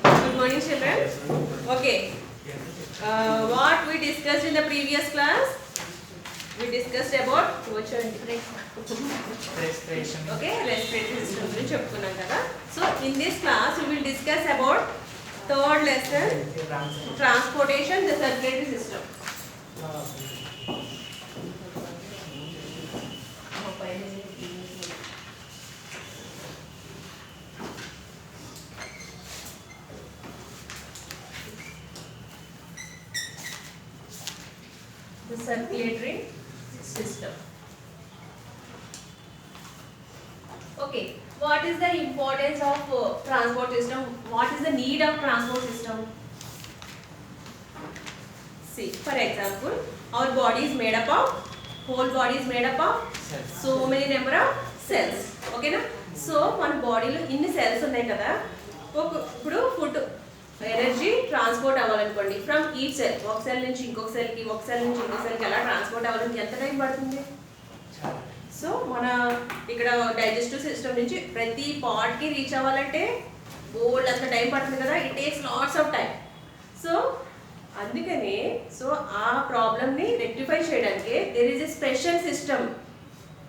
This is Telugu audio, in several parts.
Good morning, children. Okay. What we discussed in the previous class? We discussed about respiration. Okay, respiratory system గురించి చెప్పుకున్నాం కదా. So in this class we will discuss about third lesson, transportation, the circulatory system. The circulatory system. Okay, what is the importance of transport system? What is the need of transport system? See, for example, our body is made up of, whole body is made up of so many number of cells. Okay na? So మన బాడీలో ఇన్ని సెల్స్ ఉన్నాయి కదా. ఇప్పుడు ఫుడ్ ఎనర్జీ ట్రాన్స్పోర్ట్ అవ్వాలనుకోండి ఫ్రమ్ ఈచ్ సెల్, ఒక సెల్ నుంచి ఇంకొక సెల్కి, ఒక సెల్ నుంచి ఇంకొక సెల్కి ఎలా ట్రాన్స్పోర్ట్ అవ్వాలని ఎంత టైం పడుతుంది? సో మన ఇక్కడ డైజెస్టివ్ సిస్టమ్ నుంచి ప్రతి పార్ట్కి రీచ్ అవ్వాలంటే బోల్డ్ అంత టైం పడుతుంది కదా. It takes lots of time. So అందుకనే ఆ ప్రాబ్లమ్ని రెక్టిఫై చేయడానికి there is a special system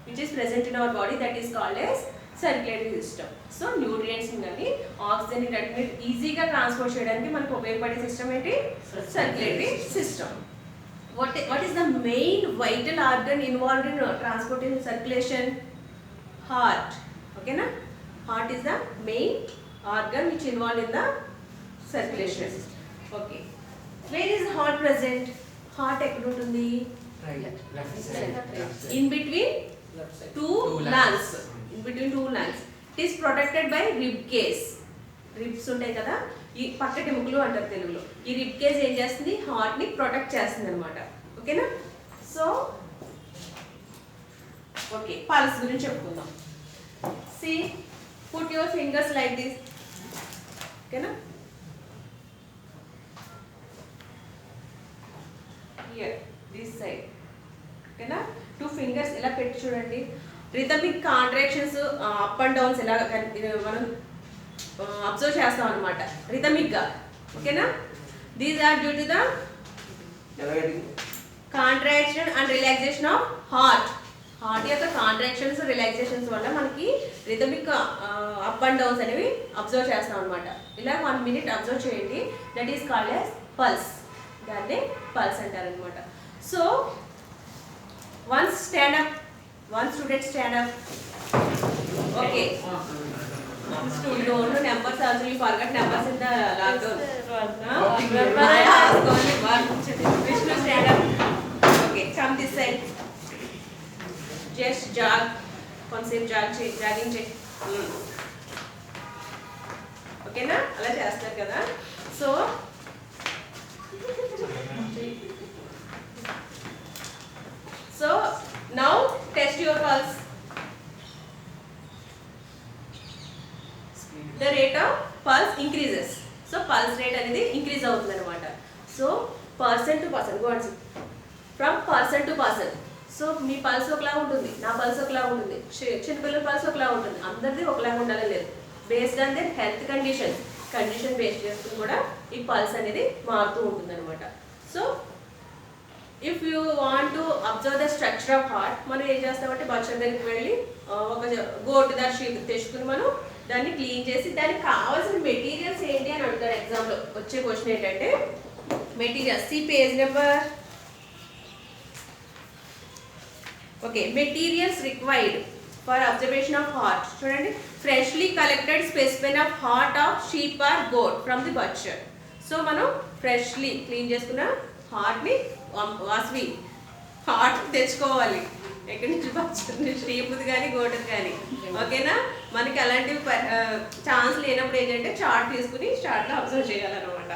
which is present in our body that is called as circulatory system. So న్యూట్రియంట్స్ని కానీ ఆక్సిజన్ అన్నిటిని ఈజీగా ట్రాన్స్పోర్ట్ చేయడానికి మనకు ఉపయోగపడే సిస్టమ్ ఏంటి? Circulatory system. What is the main vital organ involved in transporting circulation? Heart. Okay na? Heart is the main organ which involved in the circulation. Okay. Where is heart present? Heart ekkada untundi? In between two lungs. In between two lungs. It is protected by rib cage. Ribs ఉంటాయి కదా, ఈ పక్కటి ముక్కులు అంటారు తెలుగులో. ఈ రిబ్ కేజ్ ఏం చేస్తుంది? హార్ట్ని ప్రొటెక్ట్ చేస్తుంది అనమాట. ఓకేనా? సో ఓకే, పల్స్ గురించి చెప్పుకుందాం. See, put your fingers like this. ఓకేనా? Here this side. ఓకేనా? 2 ఫింగర్స్ ఇలా పెట్టి చూడండి. Rhythmic contractions up and downs ఎలా మనం అబ్జర్వ్ చేస్తాం అనమాట రిథమిక్గా. ఓకేనా? These are due to the contraction and relaxation of heart. Heart యొక్క కాంట్రాక్షన్స్ రిలాక్సేషన్స్ వల్ల మనకి రిథమిక్ అప్ అండ్ డౌన్స్ అనేవి అబ్జర్వ్ చేస్తాం అనమాట. ఇలా 1 minute అబ్జర్వ్ చేయండి. That is called as pulse. దాన్నే పల్స్ అంటారనమాట. So once stand up, one student stand up. Okay. Don't know numbers also, you forgot numbers in the lockdown. Only one. Vishnu, stand up. Okay, come this side. Just jog. Concept jogging check. Okay na? Ala chestar kada. So now test your pulse. The rate of pulse increases. So pulse rate అనేది increase అవుతుంది అనమాట. So person to person, go on. From person to person. So me pulse ఒకలా ఉంటుంది, నా పల్స్ ఒకలా ఉంటుంది, చిన్నపిల్లల పల్స్ ఒకలా ఉంటుంది. అందరిది ఒకలాగా ఉండాలని లేదు. Based on their health condition base చేసుకుని కూడా ఈ పల్స్ అనేది మారుతూ ఉంటుంది అనమాట. So if you want to observe the structure of heart, మనం ఏం చేస్తామంటే బచ్చర్ దగ్గరికి వెళ్ళి ఒక గోటు దారి షీట్ తెచ్చుకుని మనం దాన్ని క్లీన్ చేసి దానికి కావాల్సిన మెటీరియల్స్ ఏంటి అని అడుగుతాడు ఎగ్జామ్లో. వచ్చే క్వశ్చన్ ఏంటంటే materials. See page number. Okay, materials required for observation of heart. చూడండి, freshly collected specimen of heart of sheep or goat from the butcher. So మనం ఫ్రెష్లీ క్లీన్ చేసుకున్న హార్ట్ని వాస్వి హార్ట్ తెచ్చుకోవాలి. ఎక్కడి నుంచి బచ్చర్, షీప్ది కానీ గోటుది కానీ. ఓకేనా? మనకి అలాంటి ఛాన్స్ లేనప్పుడు ఏంటంటే చార్ట్ తీసుకుని చార్ట్లో అబ్జర్వ్ చేయాలన్నమాట.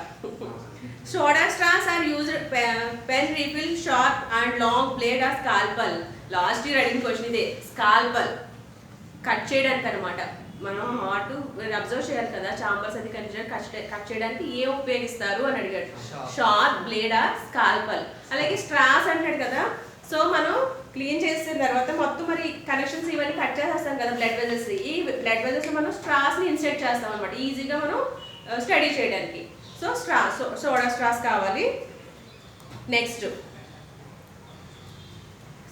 Soda straws or used pen refill sharp and long blade or scalpel. Last year అడిగిన క్వశ్చన్ ఇదే. స్కాల్పల్ కట్ చేయడానికి అనమాట. మనం హార్ట్ అబ్జర్వ్ చేయాలి కదా, చాంబర్స్ అది కట్ చేయడానికి ఏ ఉపయోగిస్తారు అని అడిగాడు. Sharp, blade or scalpel. అలాగే స్ట్రాస్ అంటాడు కదా. సో మనం క్లీన్ చేసిన తర్వాత మొత్తం మరి కనెక్షన్స్ ఇవన్నీ కట్ చేసేస్తాం కదా బ్లడ్ వెజల్స్. ఈ బ్లడ్ వెజల్స్ మనం స్ట్రాస్ని ఇన్సర్ట్ చేస్తాం అనమాట. ఈజీగా మనం స్టడీ చేయడానికి. సో సోడా స్ట్రాస్ కావాలి. నెక్స్ట్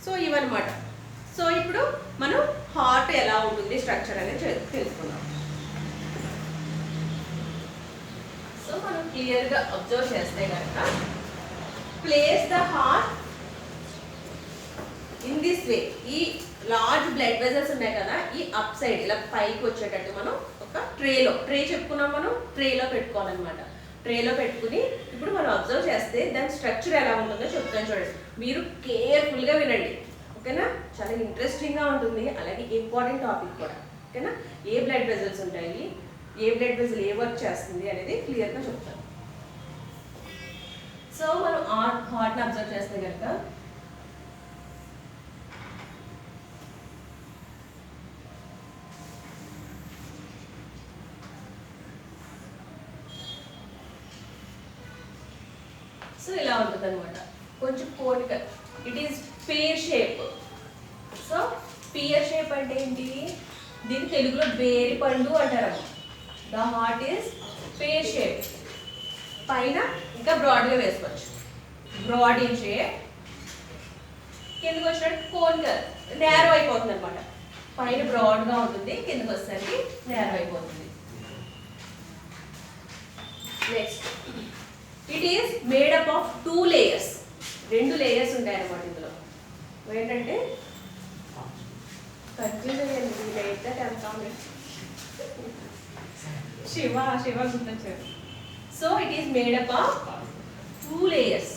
సో ఇవన్నమాట. సో ఇప్పుడు మనం హార్ట్ ఎలా ఉంటుంది స్ట్రక్చర్ అనేది తెలుసుకుందాం. సో మనం క్లియర్గా అబ్జర్వ్ చేస్తే కనుక place the heart in this way. ఈ లార్జ్ బ్లడ్ వెజల్స్ ఉన్నాయి కదా, ఈ అప్ సైడ్ ఇలా పైకి వచ్చేటట్టు మనం ఒక ట్రే చెప్పుకున్నాం, మనం ట్రేలో పెట్టుకోవాలన్నమాట. ట్రేలో పెట్టుకుని ఇప్పుడు మనం అబ్జర్వ్ చేస్తే దాని స్ట్రక్చర్ ఎలా ఉంటుందో చెప్తాను చూడండి. మీరు కేర్ఫుల్గా వినండి, ఓకేనా? చాలా ఇంట్రెస్టింగ్గా ఉంటుంది, అలాగే ఇంపార్టెంట్ టాపిక్ కూడా, ఓకేనా? ఏ బ్లడ్ వెజల్స్ ఉంటాయి, ఏ బ్లడ్ వెజల్ ఏ వర్క్ చేస్తుంది అనేది క్లియర్గా చెప్తాను. సో మనం హార్ట్ని అబ్జర్వ్ చేస్తే కనుక సో ఇలా ఉంటుంది అనమాట, కొంచెం కోనిక. It is pear shape. So pear shape అంటే ఏంటి, దీని తెలుగులో బేరి పండు అంటారు. The heart is pear shape. పైన ఇంకా బ్రాడ్గా వేసుకోవచ్చు, బ్రాడ్ ఇన్ షేప్. కిందకి వచ్చినట్టు కోనికల్ నేరో అయిపోతుంది అనమాట. పైన బ్రాడ్గా ఉంటుంది, కిందకి వచ్చేసరికి నేరో అయిపోతుంది. Next it is made up of 2 layers. 2 layers ఉంటాయి అన్నమాట ఇందులో. ఏంటంటే కన్ఫ్యూజ్ అయ్యింది, శివ గుర్తొచ్చారు. So it is made up of 2 layers.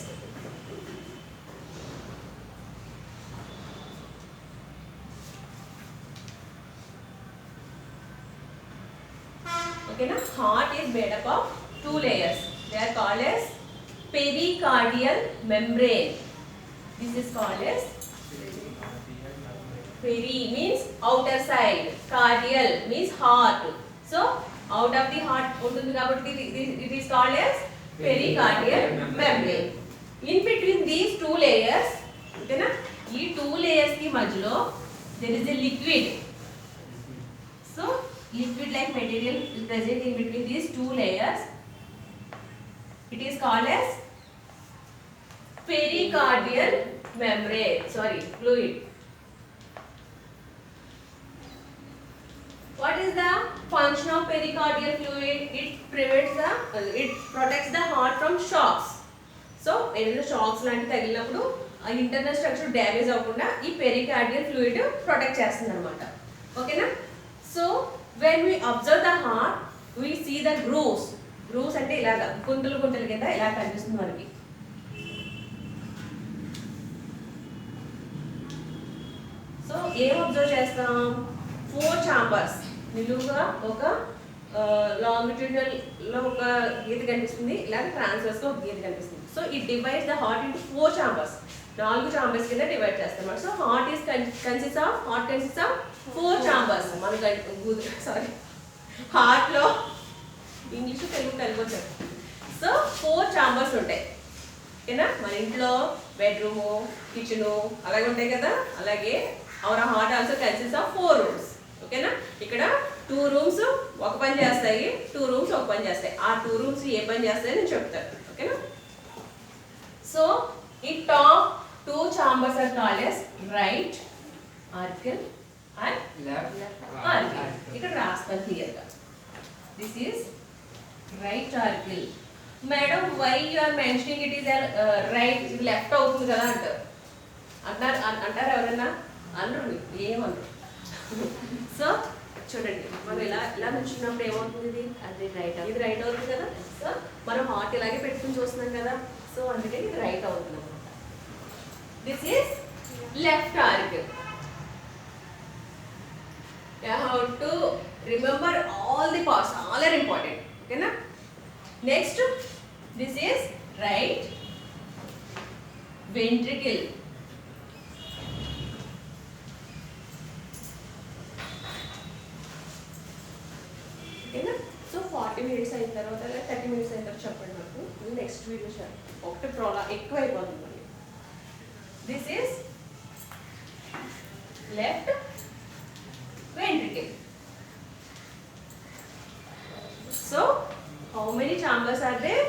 ఓకేనా? Heart is made up of 2 layers. They are called as pericardial membrane. This is called as peri means outer side, cardial means heart. So out of the heart ఉంటుంది కాబట్టి it is called as pericardial membrane. In between these 2 layers, ఓకేనా, ఈ 2 layers కి మధ్యలో there is a liquid. So liquid like material is present in between these 2 layers. It is called as pericardial membrane. Sorry, fluid. What is the function of pericardial fluid? It protects the heart from shocks. So ఏదైనా షాక్స్ లాంటి తగిలినప్పుడు ఆ ఇంటర్నల్ స్ట్రక్చర్ డ్యామేజ్ అవ్వకుండా ఈ పెరికార్డియల్ ఫ్లూయిడ్ ప్రొటెక్ట్ చేస్తుంది అనమాట. ఓకేనా? So when we observe the heart, we see the grooves. Grooves అంటే ఇలాగా గుంతలు కింద ఇలా కనిపిస్తుంది మనకి. సో ఏం అబ్జర్వ్ చేస్తాం, 4 చాంబర్స్. నిలువుగా ఒక లాంగిట్యూడినల్ లో ఒక గీత కనిపిస్తుంది, ఇలాగ ట్రాన్స్వర్స్ గా ఒక గీత కనిపిస్తుంది. So it divides the heart into 4 chambers. 4 chambers కింద డివైడ్ చేస్తాం. So heart consist of 4 chambers. Sorry, heart లో ఇంగ్లీష్ తెలుగు కలిపి వచ్చారు. సో 4 చాంబర్స్ ఉంటాయి, ఓకేనా? మన ఇంట్లో బెడ్రూము, కిచెను అలాగే ఉంటాయి కదా, అలాగే our heart also consist of 4 rooms. ఓకేనా? ఇక్కడ 2 రూమ్స్ ఒక పని చేస్తాయి, 2 రూమ్స్ ఒక పని చేస్తాయి. ఆ 2 రూమ్స్ ఏ పని చేస్తాయని నేను చెప్తాను, ఓకేనా? సో ఈ top 2 chambers are called as right auricle and left auricle. ఇక్కడ రాస్తాను క్లియర్గా. This is right auricle. Madam why you are mentioning it is right, ఇది లెఫ్ట్ అవుతుంది కదా అంటారు ఎవరైనా? అనరు, ఏమన్నారు. సో చూడండి, మనం ఇలా నుంచున్నప్పుడు ఏమవుతుంది, ఇది రైట్ అవుతుంది కదా. సో మనం హార్ట్ ఇలాగే పెట్టుకుని చూస్తున్నాం కదా, సో అందుకే ఇది రైట్ అవుతుంది అనమాట. This is left ఆర్కిల్. You have to remember all the parts, all are important. Okay na? Next, this is right ventricle. Okay na? So 40 minutes అయిన తర్వాత 30 minutes అయిన తర్వాత చెప్పండి నాకు. నెక్స్ట్ వీడియో ఒకటి ప్రోలా ఎక్కువ అయిపోతుంది. This is left ventricle. So chambers are there?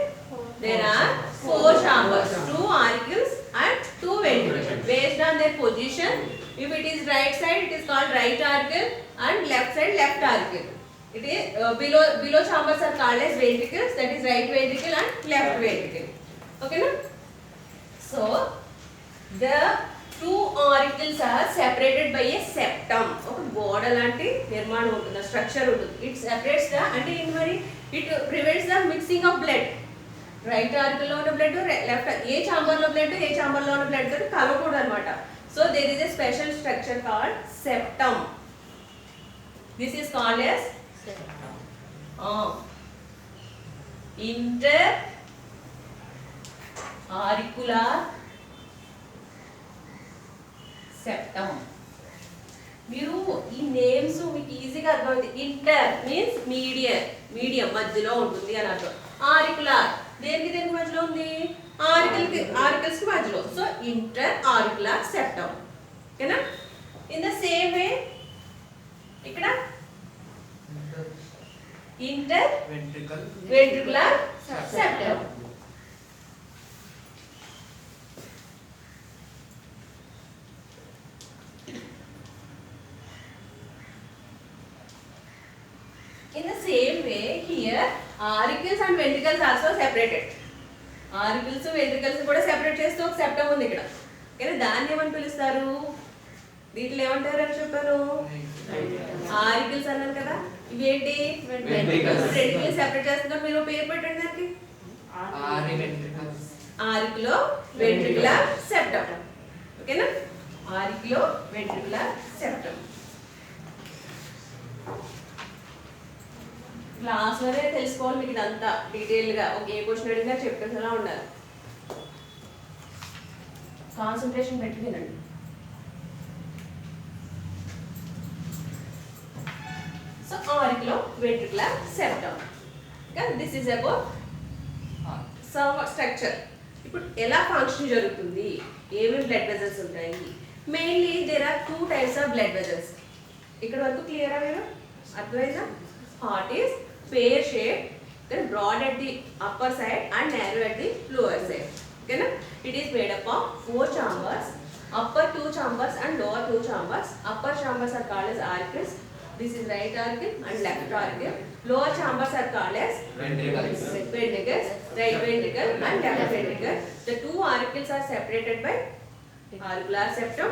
There are 4 chambers, 2 auricles and 2 ventricles. Based on their position, if it is right side, it is called right auricle, and left side, left auricle. It is below chambers are called as ventricles, that is right ventricle and left ventricle. Okay, no? So the 2 auricles are separated by a septum. Okay, గోడ లాంటి నిర్మాణం ఉంటుంది, స్ట్రక్చర్ ఉంటుంది. It separates the అంటే మరి it prevents the mixing of blood. Right auricle లో ఉన్న బ్లడ్ లెఫ్ట్ ఏ ఛాంబర్ లో బ్లడ్ ఏ ఛాంబర్ లో ఉన్న బ్లడ్ తోటి కలవకూడదు అన్నమాట. So there is a special structure called septum. This is called as inter auricular septum. మీరు ఈ నేమ్స్ మీకు ఈజీగా అర్థమవుతుంది. ఇంటర్ మీన్స్ మీడియం మధ్యలో ఉంటుంది అని అర్థం. ఆరికులర్ దేనికి మధ్యలో ఉంది? ఆరికల్స్ కి మధ్యలో. So inter auricular septum. ఓకేనా? ఇన్ ద సేమ్ వే ఇక్కడ interventricular septum. In the same way, here auricles and ventricles also separated. Auricles ventricles కూడా సెపరేట్ చేస్తూ ఒక సెప్టమ్ ఉంది ఇక్కడ. కానీ దాన్ని ఏమని పిలుస్తారు? దీంట్లో ఏమంటారు అని చెప్పాను? ఆరికల్స్ అన్నాను కదా. ఇవేంటి? వెంట్రికల్స్ సెపరేట్ చేస్తున్నారు. మీరు పేరు పెట్టండి దానికి. ఆరికులో వెంట్రికులర్ సెప్టమ్. ఓకేనా? ఆరికులో వెంట్రికులర్ సెప్టమ్. క్లాస్లోనే తెలుసుకోవాలి మీకు ఇదంతా డీటెయిల్గా. ఒక ఏ క్వశ్చన్ అడిగినా చెప్పేలా ఉండాలి. కాన్సన్ట్రేషన్ పెట్టి వినండి. So auriculo ventricular septum. This is about structure. ఇప్పుడు ఎలా ఫంక్షన్ జరుగుతుంది, ఏమేమి బ్లడ్ వెజల్స్ ఉంటాయి? Mainly there are 2 types of blood vessels. ఇక్కడ వరకు క్లియరా? మీరు అర్థమైందా? Heart is pear shaped, then broad at the upper side and narrow at the lower side. Okay, na? It is made up of 4 chambers, upper 2 chambers and lower 2 chambers. Upper chambers are called as auricles. This is right auricle and left auricle. Lower chambers are called as ventricles, right ventricle and left ventricle. The 2 auricles are separated by auricular septum,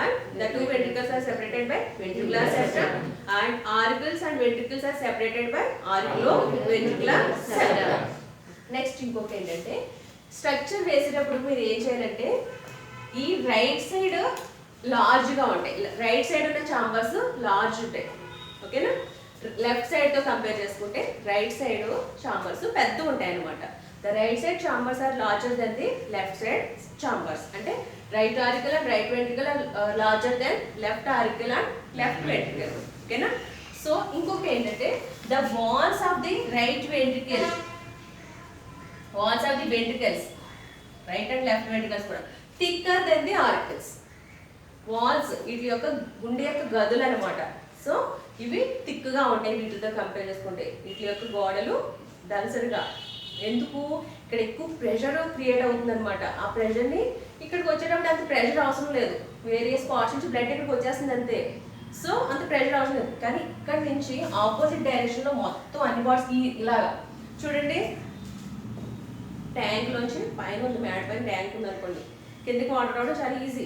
and the 2 ventricles are separated by ventricular septum, and auricles and ventricles are separated by auriculoventricular septum. Next ఇంకొక ఏంటంటే స్ట్రక్చర్ వేసేటప్పుడు మీరు ఏం చేయాలంటే ఈ రైట్ సైడ్ లార్జ్గా ఉంటాయి. రైట్ సైడ్ ఉన్న ఛాంబర్స్ లార్జ్ ఉంటాయి. ఓకేనా? లెఫ్ట్ సైడ్తో కంపేర్ చేసుకుంటే రైట్ సైడ్ ఛాంబర్స్ పెద్ద ఉంటాయి అన్నమాట. The right side chambers are larger than the left side chambers. అంటే right auricle and right ventricle are larger than left auricle and left ventricle. Okay na? So ఇంకొక ఏంటంటే the walls of the right ventricle, walls of the ventricles, right and left ventricles కూడా thicker than the auricles. walls వీటి యొక్క గుండె యొక్క గదులు అన్నమాట. సో ఇవి థిక్గా ఉంటాయి వీటితో కంపేర్ చేసుకుంటే. వీటి యొక్క గోడలు దళసరిగా. ఎందుకు? ఇక్కడ ఎక్కువ ప్రెషర్ క్రియేట్ అవుతుంది అనమాట. ఆ ప్రెషర్ని ఇక్కడికి వచ్చేటప్పుడు అంత ప్రెషర్ అవసరం లేదు. వేరే స్పాట్స్ నుంచి బ్లడ్ ఇక్కడికి వచ్చేస్తుంది అంతే. సో అంత ప్రెషర్ అవసరం లేదు. కానీ ఇక్కడ నుంచి ఆపోజిట్ డైరెక్షన్లో మొత్తం అన్ని బాడీస్కి ఇలాగా చూడండి. ట్యాంక్లోంచి పైన ఉంది, మేడ పైన ట్యాంక్ ఉంది అనుకోండి, కిందకి వాటర్ రావడం చాలా ఈజీ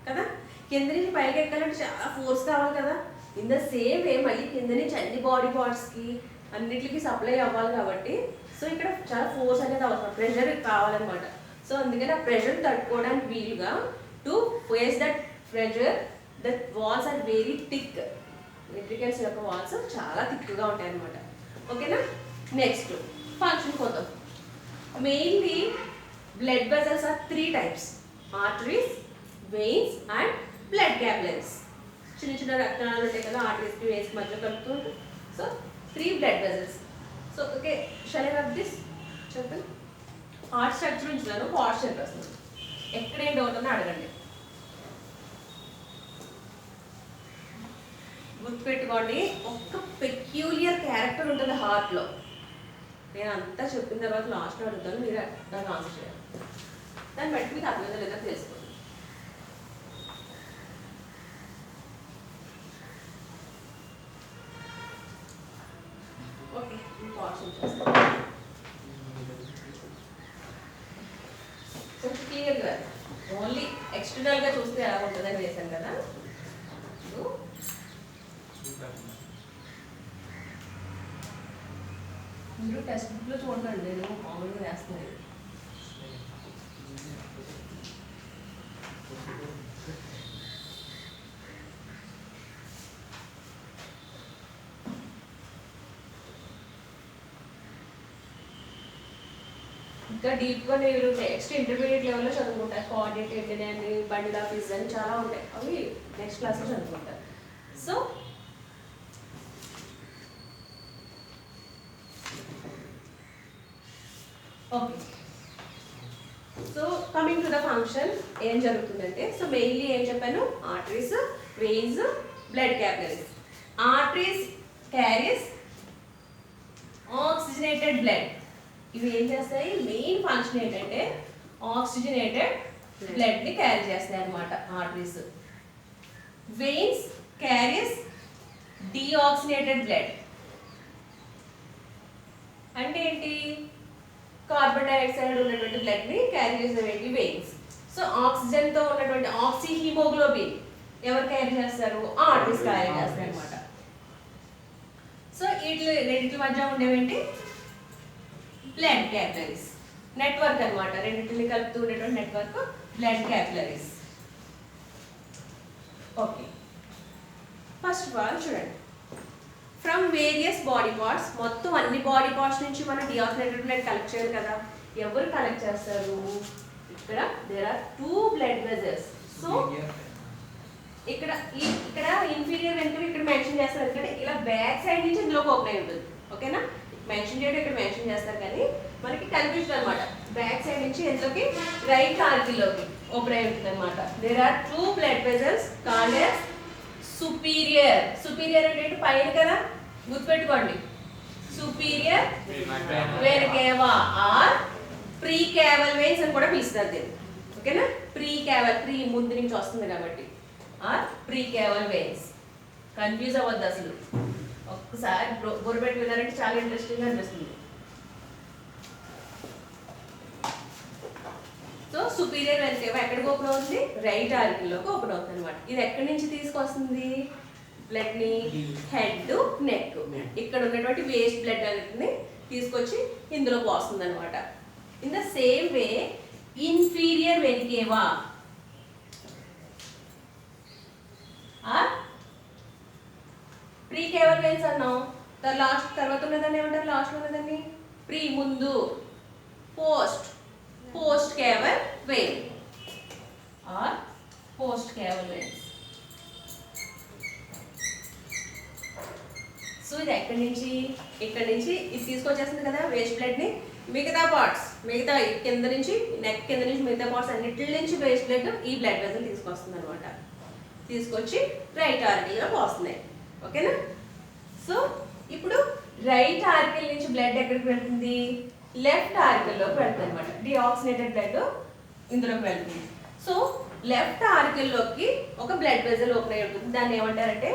కదా. కింద నుంచి పైకి ఎక్కాలంటే చాలా ఫోర్స్ కావాలి కదా. ఇన్ ద సేమ్ వే మళ్ళీ కింద నుంచి అన్ని బాడీ పార్ట్స్కి అన్నిటికి సప్లై అవ్వాలి కాబట్టి సో ఇక్కడ చాలా ఫోర్స్ అనేది అవసరం, ప్రెషర్ కావాలన్నమాట. సో అందుకని ఆ ప్రెషర్ తట్టుకోవడానికి వీలుగా to face that pressure the walls are very thick. Ventricles యొక్క వాల్స్ చాలా థిక్గా ఉంటాయి అన్నమాట. ఓకేనా? నెక్స్ట్ ఫంక్షన్ పోతాం. Mainly blood vessels are 3 types: arteries, veins and blood capillaries. చిన్న చిన్న రక్తనాళాలు ఉంటాయి కదా, ఆర్టరీస్కి వెయిన్స్ మధ్యలో కలుపుతూ ఉంటాయి. So 3 blood vessels. So okay, shall I have this? చెప్పండి. హార్ట్ స్ట్రక్చర్ ఉంచున్నాను, పాస్చర్ వస్తుంది. ఎక్కడేం డౌట్ ఉన్నా అడగండి. గుర్తుపెట్టుకోండి, ఒక పెక్యూలియర్ క్యారెక్టర్ ఉంటుంది హార్ట్లో. నేను అంతా చెప్పిన తర్వాత లాస్ట్లో అడుగుతాను, మీరు నాకు ఆన్సర్ చేయాలి. దాన్ని బట్టి మీకు అర్థమైందో లేదో తెలుసుకోండి. ఓకే, పార్ట్స్ చేస్తాను కొంచెం క్లియర్గా. ఓన్లీ ఎక్స్టర్నల్గా చూస్తే ఎలా ఉంటుందని వేసాను కదా. మీరు టెక్స్ట్ బుక్లో చూడండి, నేను మామూలుగా వేస్తున్నాను. ఇంకా డీప్గా మీరు నెక్స్ట్ ఇంటర్మీడియట్ లెవెల్లో చదువుకుంటారు. కోఆర్డినేట్ ఏంటనే అని, బండిల్ ఆఫ్ ఫిజ్ అని చాలా ఉంటాయి, అవి నెక్స్ట్ క్లాస్లో చదువుకుంటారు. So okay, so coming to the function ఏం జరుగుతుందంటే, సో మెయిన్లీ ఏం చెప్పాను, arteries, veins, blood capillaries. Arteries carries oxygenated blood. ఇవి ఏం చేస్తాయి, మెయిన్ ఫంక్షన్ ఏంటంటే ఆక్సిజనేటెడ్ బ్లడ్ ని క్యారీ చేస్తాయి అన్నమాట arteries. Veins carries deoxygenated blood. అంటే ఏంటి, కార్బన్ డైఆక్సైడ్ ఉన్నటువంటి బ్లడ్ ని క్యారీ చేసేవి వెయిన్స్. సో ఆక్సిజన్ తో ఉన్నటువంటి ఆక్సి హిమోగ్లోబిన్ ఎవరు క్యారీ చేస్తారు, ఆర్టరీస్ క్యారీ చేస్తాయి అన్నమాట. సో వీటి రెండింటి మధ్య ఉండేవేంటి, బ్లడ్ క్యాపిలరీస్ నెట్వర్క్ అన్నమాట. రెండింటిని కలుపుతూ ఉండేటువంటి network blood capillaries. Okay, first of all చూడండి, ఫ్రమ్ వేరియస్ బాడీ పార్ట్స్, మొత్తం అన్ని బాడీ పార్ట్స్ నుంచి మనం డిఆక్సినేటెడ్ బ్లడ్ కలెక్ట్ చేయాలి కదా. ఎవరు కలెక్ట్ చేస్తారు, ఇక్కడ there are 2 blood vessels. So ఇక్కడ ఇన్ఫీరియర్ వెంట్రుకల్ ఇక్కడ మెన్షన్ చేస్తారు, ఎందుకంటే ఇలా బ్యాక్ సైడ్ నుంచి ఇందులోకి ఓపెన్ అయి ఉంటుంది. ఓకేనా, మెన్షన్ చేయడం ఇక్కడ మెన్షన్ చేస్తారు, కానీ మనకి కన్ఫ్యూజన్ అనమాట. బ్యాక్ సైడ్ నుంచి ఎందులోకి, రైట్ ఆర్కిల్లోకి ఓపెన్ అయి ఉంటుంది అనమాట. There are 2 blood vessels called as superior. Superior అంటే పైన కదా, గుర్తుపెట్టుకోండి. Superior vein cava or pre Keval veins అని కూడా పిలుస్తారు దీన్ని. ఓకేనా, ప్రీ కేవల్, ప్రీ ముందు నుంచి వస్తుంది కాబట్టి, or pre Keval veins. Confuse అవ్వద్దు అసలు, ఒక్కసారి బొరబెట్టి విన్నారంటే చాలా ఇంట్రెస్టింగ్ అనిపిస్తుంది. సో సుపీరియర్ వెయిన్ కేవా ఎక్కడికి ఓపెన్ అవుతుంది, రైట్ ఆర్కిల్లోకి ఓపెన్ అవుతుంది అనమాట. ఇది ఎక్కడి నుంచి తీసుకొస్తుంది బ్లడ్ ని, హెడ్, నెక్. ఇక్కడ ఉన్నటువంటి వేస్ట్ బ్లడ్ అనేది తీసుకొచ్చి ఇందులో పోస్తుంది అనమాట. In the same way inferior vein cava or pre Keval veins అన్నాం. లాస్ట్ తర్వాత ఉన్నదాన్ని ఏమంటారు, లాస్ట్ ఉన్నదాన్ని ప్రీ ముందు, post caval vein or post caval veins. So ఇది ఎక్కడి నుంచి, ఇక్కడ నుంచి ఇది తీసుకొచ్చేస్తుంది కదా వేస్ట్ బ్లడ్ ని. మిగతా పార్ట్స్, మిగతా కింద నుంచి, నెక్ కింద నుంచి మిగతా పార్ట్స్ అన్నిటి నుంచి వేస్ట్ బ్లడ్ ఈ బ్లడ్ వెజల్ తీసుకొస్తుంది అనమాట. తీసుకొచ్చి రైట్ ఆర్కిల్ లో పోస్తున్నాయి. ఓకేనా, సో ఇప్పుడు రైట్ ఆర్కిల్ నుంచి బ్లడ్ ఎక్కడికి వెళ్తుంది, లెఫ్ట్ ఆర్కిల్ లోకి వెళ్తుంది అనమాట. డిఆక్సినేటెడ్ బ్లడ్ ఇందులోకి వెళ్తుంది. సో లెఫ్ట్ ఆర్కిల్ లోకి ఒక బ్లడ్ వెజల్ ఓపెన్ అయి ఉంటుంది. దాన్ని ఏమంటారంటే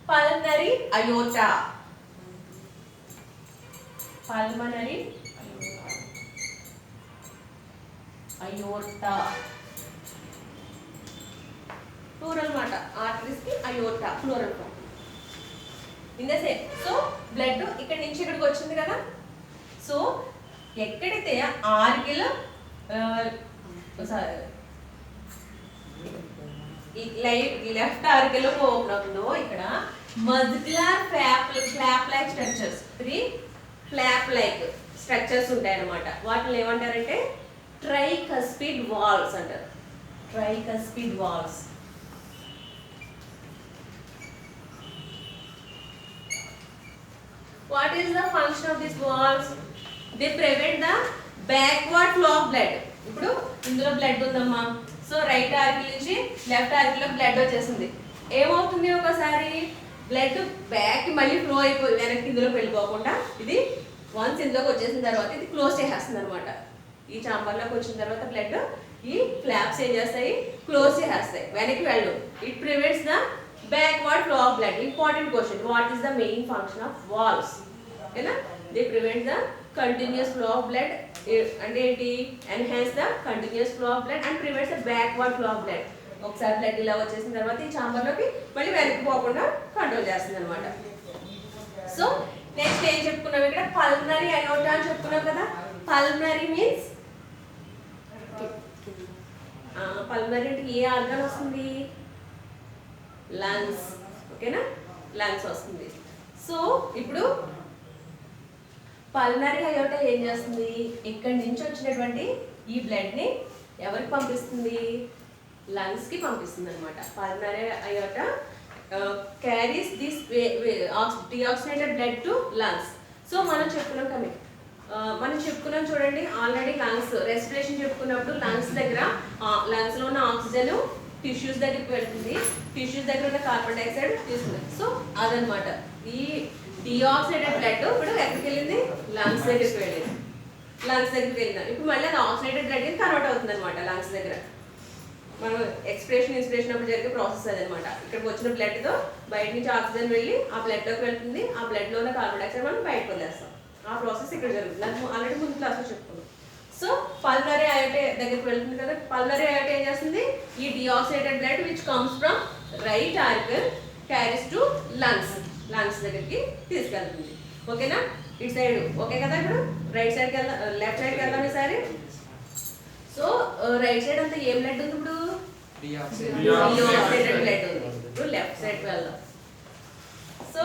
pulmonary aorta. Pulmonary aorta plural మాట, ఆర్టరీస్ కి aorta plural form. In the same, so blood ఇక్కడ నుంచి ఇక్కడికి వచ్చింది కదా. సో ఎక్కడైతే ఆర్కిల్ లెఫ్ట్ ఆర్కిల్ ఓపెన్ అవుతుందో, ఇక్కడ muscular flap like structures, 3 flap like structures ఉంటాయి అన్నమాట. వాటిని ఏమంటారంటే ట్రైకస్పిడ్ వాల్స్ అంటారు. Tricuspid valves. What is the function of these walls? They prevent the backward flow of blood. ఇప్పుడు ఇందులో బ్లడ్ ఉందమ్మా, సో రైట్ ఆర్కిల్ నుంచి లెఫ్ట్ ఆర్కిల్ లో బ్లడ్ వచ్చేసింది. ఏమవుతుంది, ఒకసారి బ్లడ్ బ్యాక్ మళ్ళీ ఫ్లో అయిపోయి వెనక్కి ఇందులోకి వెళ్ళిపోకుండా ఇది వన్స్ ఇందులోకి వచ్చేసిన తర్వాత ఇది క్లోజ్ చేసేస్తుంది అనమాట. ఈ చాంబర్లోకి వచ్చిన తర్వాత బ్లడ్ ఈ ఫ్లాప్స్ ఏం చేస్తాయి, క్లోజ్ చేసేస్తాయి, వెనక్కి వెళ్ళు. It prevents the backward flow of blood. Important question, what is the main function of valves? ఓకేనా, they prevent the continuous flow of blood. అంటే ఏంటి, enhance the continuous flow of blood and prevents the backward flow of blood. ఒకసారి బ్లడ్ ఇలా వచ్చేసిన తర్వాత ఈ చాంబర్లోకి మళ్ళీ వెనక్కి పోకుండా కంట్రోల్ చేస్తుంది అనమాట. సో నెక్స్ట్ ఏం చెప్పుకున్నాం ఇక్కడ, పల్మనరీ అయోటా అని చెప్పుకున్నాం కదా. పల్మనరీ మీన్స్ పల్మనరీ అంటే ఏ ఆర్గన్ వస్తుంది, లంగ్స్. ఓకేనా, లంగ్స్ వస్తుంది. సో ఇప్పుడు పల్మనరీ అయోటా ఏం చేస్తుంది, ఇక్కడి నుంచి వచ్చినటువంటి ఈ బ్లడ్ని ఎవరికి పంపిస్తుంది, లంగ్స్కి పంపిస్తుంది అనమాట. Pulmonary iota carries this deoxygenated blood to lungs. So మనం చెప్పుకున్నాం చూడండి ఆల్రెడీ. లంగ్స్ రెస్పిరేషన్ చెప్పుకున్నప్పుడు లంగ్స్ దగ్గర లంగ్స్లో ఉన్న ఆక్సిజన్ టిష్యూస్ దగ్గరికి వెళ్తుంది, టిష్యూస్ దగ్గర ఉన్న కార్బన్ డైఆక్సైడ్ తీసుకుంది. సో అదనమాట ఈ డిఆక్సినేటెడ్ బ్లడ్ ఇప్పుడు ఎక్కడికి వెళ్ళింది, లంగ్స్ దగ్గరికి వెళ్ళింది. లంగ్స్ దగ్గరికి వెళ్ళింది. ఇప్పుడు మళ్ళీ అది ఆక్సినేటెడ్ బ్లడ్ కన్వర్ట్ అవుతుంది అనమాట లంగ్స్ దగ్గర. మనం ఎక్స్ప్రెషన్ ఇన్స్పిరేషన్ అప్పుడు జరిగే ప్రాసెస్ అదనమాట. ఇక్కడికి వచ్చిన బ్లడ్తో బయట నుంచి ఆక్సిజన్ వెళ్ళి ఆ బ్లడ్లోకి వెళ్తుంది, ఆ బ్లడ్లో ఉన్న కార్బన్ డైఆక్సైడ్ మనం బయటకు వదిలేస్తాం. ఆ ప్రాసెస్ ఇక్కడ జరుగుతుంది. అది ఆల్రెడీ ముందు క్లాస్లో చెప్పుకున్నాం. సో పల్మనరీ అయోటా దగ్గరికి వెళ్తుంది కదా. పల్మనరీ అయోటా ఏం చేస్తుంది, ఈ deoxygenated blood which comes from right organ carries to lungs. Lungs దగ్గరికి తీసుకెళ్తుంది. ఓకేనా, ఇటు సైడ్ ఓకే కదా. ఇప్పుడు రైట్ సైడ్కి వెళ్దాం, లెఫ్ట్ సైడ్కి వెళ్దాం ఈసారి. సో రైట్ సైడ్ అంతా ఏం బ్లడ్ ఉంది, ఇప్పుడు డిఆక్సినేటెడ్ బ్లడ్ ఉంది. ఇప్పుడు లెఫ్ట్ సైడ్కి వెళ్దాం. సో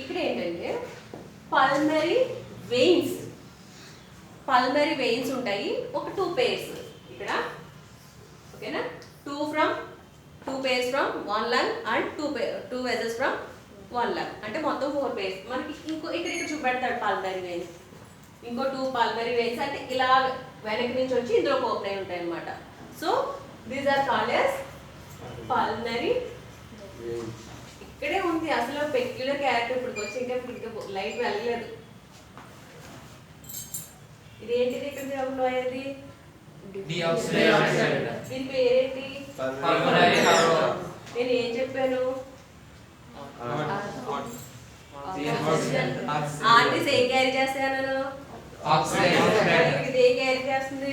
ఇక్కడ ఏంటంటే పల్మనరీ వెయిన్స్. పల్మనరీ వెయిన్స్ ఉంటాయి, ఒక 2 pairs ఇక్కడ. ఓకేనా, 2 pairs from 1 lung and 2 vessels from 1 lung. అంటే మొత్తం 4 pairs. మనకి ఇక్కడ చూపెడతాడు పల్మనరీ వెయిన్స్. ఇంకో 2 పల్మనరీ వెయిన్స్ అంటే ఇలా వెనక్కి నుంచి వచ్చి ఇందులో ఓపెన్ అయి ఉంటాయి అనమాట. So these are called as pulmonary. ఇక్కడే ఉంది అసలు పెక్యులర్ క్యారెక్టర్. ఇప్పుడు వచ్చి ఇంకా లైట్ వెళ్ళలేదు. ఇదేంటిది ఇక్కడ జవాబులో అయ్యేది, దీని పేరేంటి, నేను ఏం చెప్పాను, ఆర్టీస్ ఏం క్యారీ చేస్తాను, ఇది ఏం క్యారీ చేస్తుంది,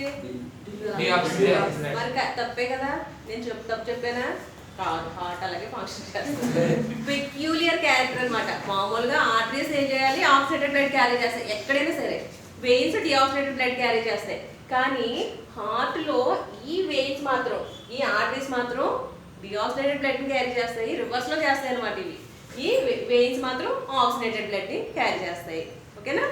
మరి తప్పే కదా. నేను తప్పు చెప్పానా, హార్ట్ అలాగే ఫంక్షన్ చేస్తుంది. పెక్యూలియర్ క్యారెక్టర్ అనమాట. మామూలుగా ఆర్టరీస్ ఏం చేయాలి, ఆక్సిడేటెడ్ బ్లడ్ క్యారీ చేస్తాయి ఎక్కడైనా సరే. వెయిన్స్ డిఆక్సిడేటెడ్ బ్లడ్ క్యారీ చేస్తాయి. కానీ హార్ట్లో ఈ వెయిన్స్ మాత్రం, ఈ ఆర్టరీస్ మాత్రం డిఆక్సిడేటెడ్ బ్లడ్ని క్యారీ చేస్తాయి, రివర్స్లో చేస్తాయి అనమాట. ఇవి ఈ వెయిన్స్ మాత్రం ఆక్సిడేటెడ్ బ్లడ్ని క్యారీ చేస్తాయి. ఓకేనా.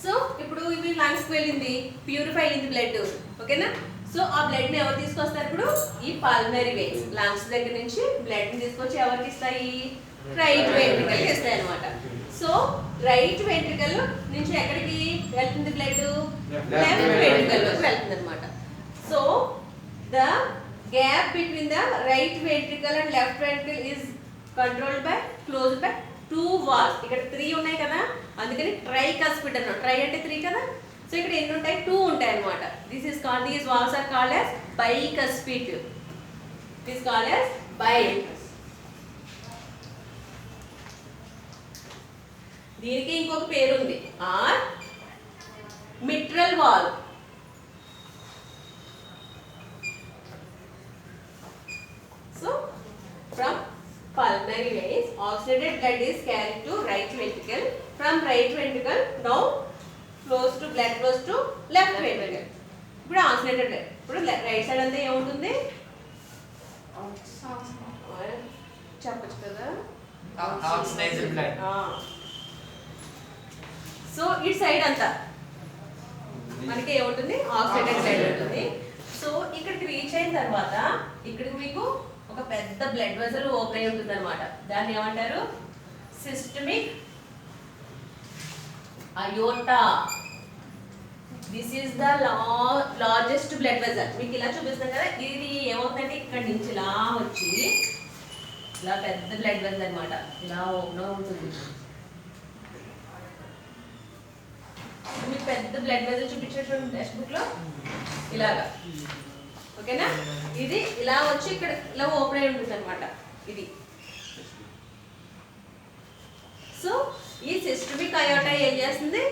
సో ఇప్పుడు ఇవి లంగ్స్కి వెళ్ళింది, ప్యూరిఫై అయింది బ్లడ్. ఓకేనా. సో ఆ బ్లడ్ని ఎవరు తీసుకొస్తారు, ఇప్పుడు ఈ పల్మనరీ వెయిన్స్ లంగ్స్ దగ్గర నుంచి బ్లడ్ని తీసుకొచ్చి ఎవరికి ఇస్తాయి, రైట్ వెంట్రికల్కి ఇస్తాయి అనమాట. సో రైట్ వెంట్రికల్ నుంచి ఎక్కడికి వెళ్తుంది బ్లడ్, లెఫ్ట్ వెంట్రికల్లోకి వెళ్తుంది అనమాట. So the gap between the right ventricle and left ventricle is controlled by, closed by 2 valves. ఇక్కడ 3 ఉన్నాయి కదా, అందుకని ట్రైకస్పిడ్ అన్నమాట. ట్రై అంటే 3 కదా. సో ఇక్కడ ఎన్ని ఉంటాయి, 2 ఉంటాయి అనమాట. These valves are called as bicuspid. It is called as bicuspid. దీనికి ఇంకొక పేరు ఉంది, or mitral valve. So from pulmonary veins, oxygenated blood is carried to right ventricle. From right ventricle now flows to left ventricle. ఇప్పుడు oxygenated blood. ఇప్పుడు రైట్ సైడ్ అంతా ఏముంటుంది, చెప్పచ్చు కదా, oxygenated blood. సో ఇటు సైడ్ అంతా మనకి ఏముంటుంది, ఆక్సిడేటెడ్ బ్లడ్ ఉంటుంది. సో ఇక్కడికి రీచ్ అయిన తర్వాత ఇక్కడికి మీకు ఒక పెద్ద బ్లడ్ వెసల్ ఓపెన్ అయి ఉంటుంది అనమాట. దాన్ని ఏమంటారు, systemic iota. This is the largest blood vessel. మీకు ఇలా చూపిస్తాం కదా, ఇది ఏమవుతుందంటే ఇక్కడ నుంచి ఇలా వచ్చి ఇలా పెద్ద బ్లడ్ వెల్ అనమాట, ఇలా ఓపెన్ అవుతుంది. మీకు పెద్ద బ్లడ్ వెల్ చూపించేటువంటి టెక్స్ట్ బుక్ లో ఇలాగా, ఓకేనా. ఇది ఇలా వచ్చి ఇక్కడ ఇలా ఓపెన్ అయి ఉంటుంది అనమాట ఇది. సో ఈ సిస్టమిక్ అయోటా ఏం చేస్తుంది,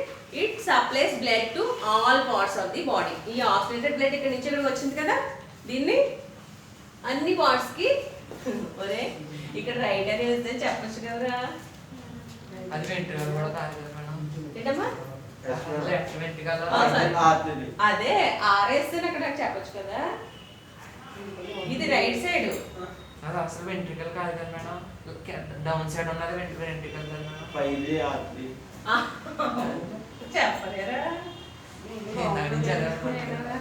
it supplies blood to all parts of the body. ఈ ఆక్సిజనేటెడ్ బ్లడ్ ఇక్కడ నుంచి ఇక్కడికి వచ్చింది కదా, దీన్ని అన్ని పార్ట్స్ కి ఒరే ఇక్కడ రైట్ అని వస్తే చెప్పచ్చు కదరా. అది వెంట్రుకలు కూడా కాదు కదా మేడం. ఏంటమ్మా లెఫ్ట్ వెంట్రుకలు అదే ఆర్ఎస్ అక్కడ చెప్పచ్చు కదా. ఇది రైట్ సైడ్, అది అసలు వెంట్రుకలు కాదు కదా మేడం. డౌన్ సైడ్ ఉన్నది వెంట్రుకలు కదా మేడం. చెప్పలేరా. ఇందాక నుంచి చదివాను.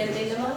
ఎంతేంటమ్మా